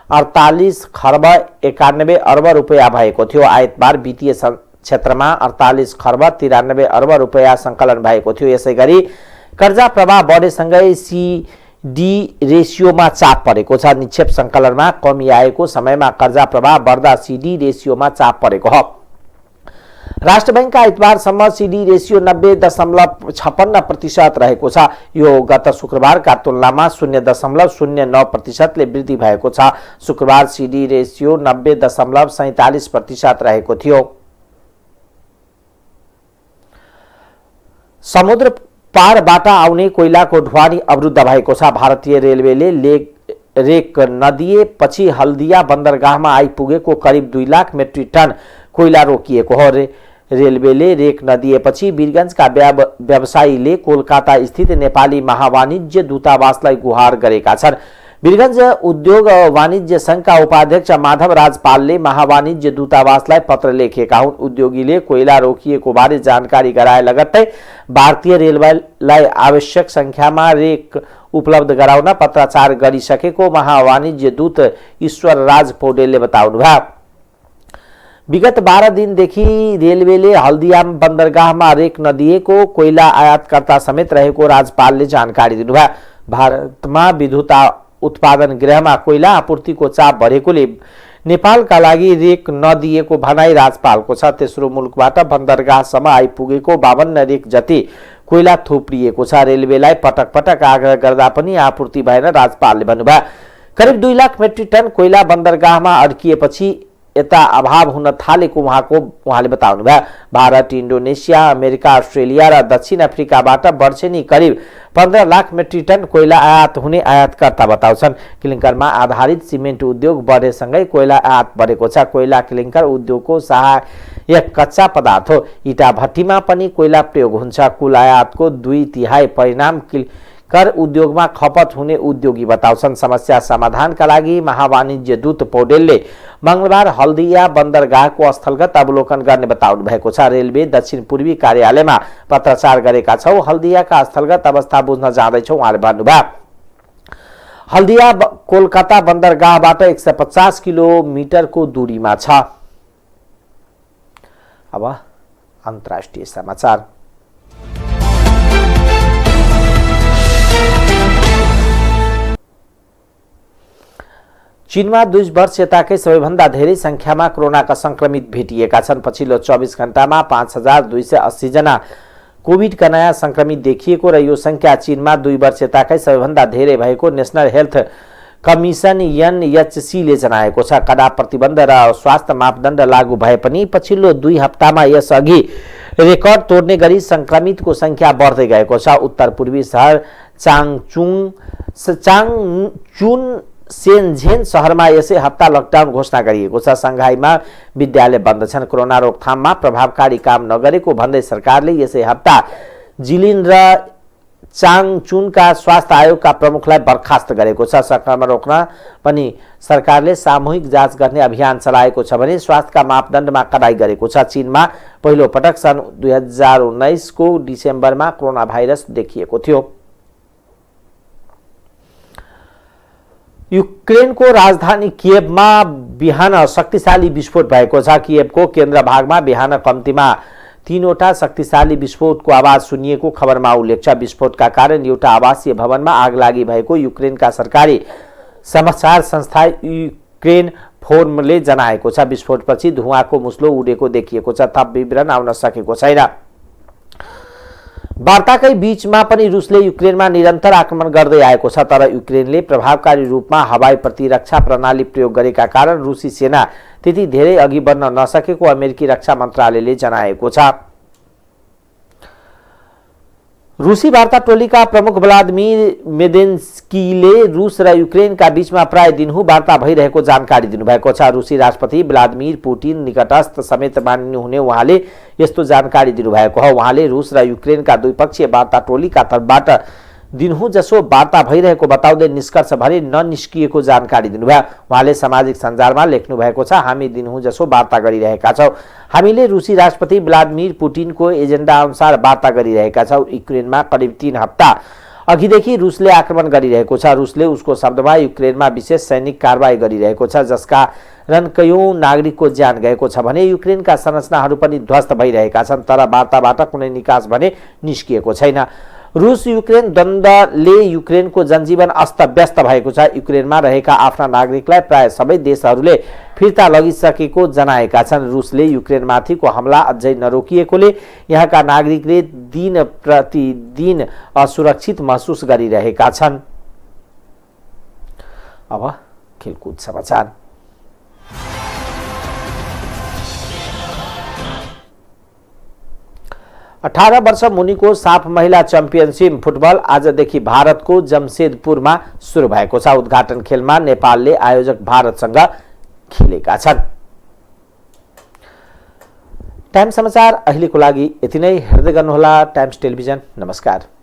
48 खर्ब 91 अर्ब रुपैयाँ भएको थियो। आइतबार वित्तीय क्षेत्रमा 48 खर्ब 93 अर्ब रुपैयाँ सङ्कलन भएको थियो। यसै गरी कर्जा प्रवाह बढेसँगै CD रेसियोमा चाप परेको छ। निक्षेप सङ्कलनमा कमी आएको समयमा कर्जा प्रवाह बढ्दा CD रेसियोमा चाप परेको हो। राष्ट्र बैंकका आइतबारसम्म CD रेसियो 90.56% रहेको छ। यो गत शुक्रबारका तुलनामा 0.09% ले वृद्धि भएको छ। शुक्रबार CD रेसियो 90.47% रहेको थियो। समुद्र पारबाट आउने कोइलाको ढुवानी अवरुद्ध भएको छ। भारतीय रेलवेले रेक नदिएपछि हल्दिया बन्दरगाहमा आइपुगेको करिब 2 लाख मेट्रिक टन कोइला रोकिएको हो। रेलवेले रेक नदिएपछि वीरगञ्जका व्यवसायीले कोलकाता स्थित नेपाली महावाणिज्य दूतावासलाई गुहार गरेका छन्। वीरगञ्ज उद्योग वाणिज्य संघका उपाध्यक्ष माधव राज पालले महावाणिज्य दूतावासलाई पत्र लेखेका हुन्। उद्योगीले कोइला रोकिएको बारे जानकारी गराए लगत्तै भारतीय रेलवेलाई आवश्यक संख्यामा रेक उपलब्ध गराउन पत्राचार गरिसकेको महावाणिज्य दूत ईश्वर राज पौडेलले बताउनुभयो। विगत 12 दिनदेखि रेलवेले हल्दिया बन्दरगाहमा रेक नदिएको कोइला आयातकर्ता समेत रहेको राजपालले जानकारी दिनुभयो। भारतमा विद्युत उत्पादन गृहमा कोइला आपूर्तिको चाप बढेकोले नेपालका लागि रेक नदिएको भनाई राजपालको छ। तेस्रो मुलुकबाट बन्दरगाहसम्म आइपुगेको 52 रेक जति कोइला थुप्रिएको छ। रेलवेलाई पटक पटक आग्रह गर्दा पनि आपूर्ति भएन राजपालले भन्नुभयो। करिब 2 लाख मेट्रिक टन कोइला बन्दरगाहमा अड्किएपछि यता अभाव हुन थालेको उहाँले बताउनुभयो। भारत, इन्डोनेसिया, अमेरिका, अस्ट्रेलिया र दक्षिण अफ्रिकाबाट वर्षेनी करिब 15 लाख मेट्रिक टन कोइला आयात हुने आयातकर्ता बताउँछन्। क्लिङ्करमा आधारित सिमेन्ट उद्योग बढेसँगै कोइला आयात बढेको छ। कोइला क्लिङ्कर उद्योगको सहायक कच्चा पदार्थ हो। इटा भट्टीमा पनि कोइला प्रयोग हुन्छ। कुल आयातको 2/3 परिणाम कर उद्योगमा खपत हुने उद्योगी बताउँछन्। समस्या समाधानका लागि महावाणिज्य दूत पौडेलले मंगलबार हल्दिया बन्दरगाहको स्थलगत अवलोकन गर्ने बताउनु भएको छ। रेलवे दक्षिण पूर्वी कार्यालयमा पत्राचार गरेका छौं। हल्दियाका स्थलगत अवस्था बुझ्न जाँदैछौं उहाँले भन्नुभयो। हल्दिया कोलकाता बन्दरगाहबाट 150 किलोमिटरको दूरीमा छ। अब अन्तर्राष्ट्रिय समाचार। चीनमा 2 वर्ष यताकै सबैभन्दा धेरै संख्यामा कोरोनाका संक्रमित भेटिएका छन्। पछिल्लो 24 घण्टामा 5280 जना कोभिडका नयाँ संक्रमित देखिएको र यो संख्या चीनमा 2 वर्ष यताकै सबैभन्दा धेरै भएको नेशनल हेल्थ कमिसन NHC ले जनाएको छ। कडा प्रतिबन्ध र स्वास्थ्य मापदण्ड लागू भए पनि पछिल्लो 2 हप्तामा यसअघि रेकर्ड तोड्ने गरी संक्रमितको संख्या बढ्दै गएको छ। उत्तर पूर्वी शहर चाङचुन सेन्झेन शहरमा यसै हप्ता लकडाउन घोषणा गरिएको छ। सङ्घाईमा विद्यालय बन्द छन्। कोरोना रोकथाममा प्रभावकारी काम नगरेको भन्दै सरकारले यसै हप्ता जिलिन र चाङचुनका स्वास्थ्य आयोगका प्रमुखलाई बर्खास्त गरेको छ। संक्रमण रोक्न पनि सरकारले सामूहिक जाँच गर्ने अभियान चलाएको छ भने स्वास्थ्यका मापदण्डमा कडाई गरेको छ। चीनमा पहिलो पटक सन् 2019 को डिसेम्बरमा कोरोना भाइरस देखिएको थियो। युक्रेनको राजधानी किएभमा बिहान शक्तिशाली विस्फोट भएको छ। किएभको केन्द्र भागमा बिहान कम्तीमा 3वटा शक्तिशाली विस्फोटको आवाज सुनिएको खबरमा उल्लेख छ। विस्फोटका कारण एउटा आवासीय भवनमा आगलागी भएको युक्रेनका सरकारी समाचार संस्था युक्रेन फोर्मले जनाएको छ। विस्फोटपछि धुवाँको मुस्लो उडेको देखिएको छ। थप विवरण आउन सकेको छैन। वार्ताकै बीचमा पनि रुसले युक्रेनमा निरन्तर आक्रमण गर्दै आएको छ। तर युक्रेनले प्रभावकारी रूपमा हवाई प्रतिरक्षा प्रणाली प्रयोग गरेका कारण रुसी सेना त्यति धेरै अघि बढ्न नसकेको अमेरिकी रक्षा मन्त्रालयले जनाएको छ। रुसी वार्ता टोलीका प्रमुख व्लादिमिर मेदेन्स्कीले रुस र युक्रेनका बीचमा प्राय दिनहुँ वार्ता भइरहेको जानकारी दिनुभएको छ। रुसी राष्ट्रपति व्लादिमिर पुटिन निकटस्थ समेत मानिनुहुने उहाँले यस्तो जानकारी दिनुभएको हो। उहाँले रुस र युक्रेनका द्विपक्षीय वार्ता टोलीका तर्फबाट दिनहुँ जसो वार्ता भइरहेको बताउँदै निष्कर्ष भने ननिस्किएको जानकारी दिनुभयो। उहाँले सामाजिक सञ्जालमा लेख्नु भएको छ, हामी दिनहुँ जसो वार्ता गरिरहेका छौँ। हामीले रुसी राष्ट्रपति व्लादिमिर पुटिनको एजेन्डा अनुसार वार्ता गरिरहेका छौँ। युक्रेनमा करिब 3 हप्ता अघिदेखि रुसले आक्रमण गरिरहेको छ। रुसले उसको शब्दमा युक्रेनमा विशेष सैनिक कारबाही गरिरहेको छ जसका कारण कयौं नागरिकको ज्यान गएको छ भने युक्रेनका संरचनाहरू पनि ध्वस्त भइरहेका छन्। तर वार्ताबाट कुनै निकास भने निस्किएको छैन। रुस युक्रेन द्वन्द्वले युक्रेनको जनजीवन अस्तव्यस्त भएको छ। युक्रेनमा रहेका आफ्ना नागरिकलाई प्राय सबै देशहरूले फिर्ता लगिसकेको जनाएका छन्। रुसले युक्रेनमाथिको हमला अझै नरोकिएकोले यहाँका नागरिकले दिन प्रतिदिन असुरक्षित महसुस गरिरहेका छन्। अब खेलकुद समाचार। 18 वर्ष मुनिको साफ महिला च्याम्पियनसिप फुटबल आजदेखि भारतको जमशेदपुरमा सुरु भएको छ। उद्घाटन खेलमा नेपालले आयोजक भारतसँग खेलेका छन्। टाइम्स समाचार अहिलेको लागि यति नै। हेर्दै गर्नुहोला टाइम्स टेलिभिजन। नमस्कार।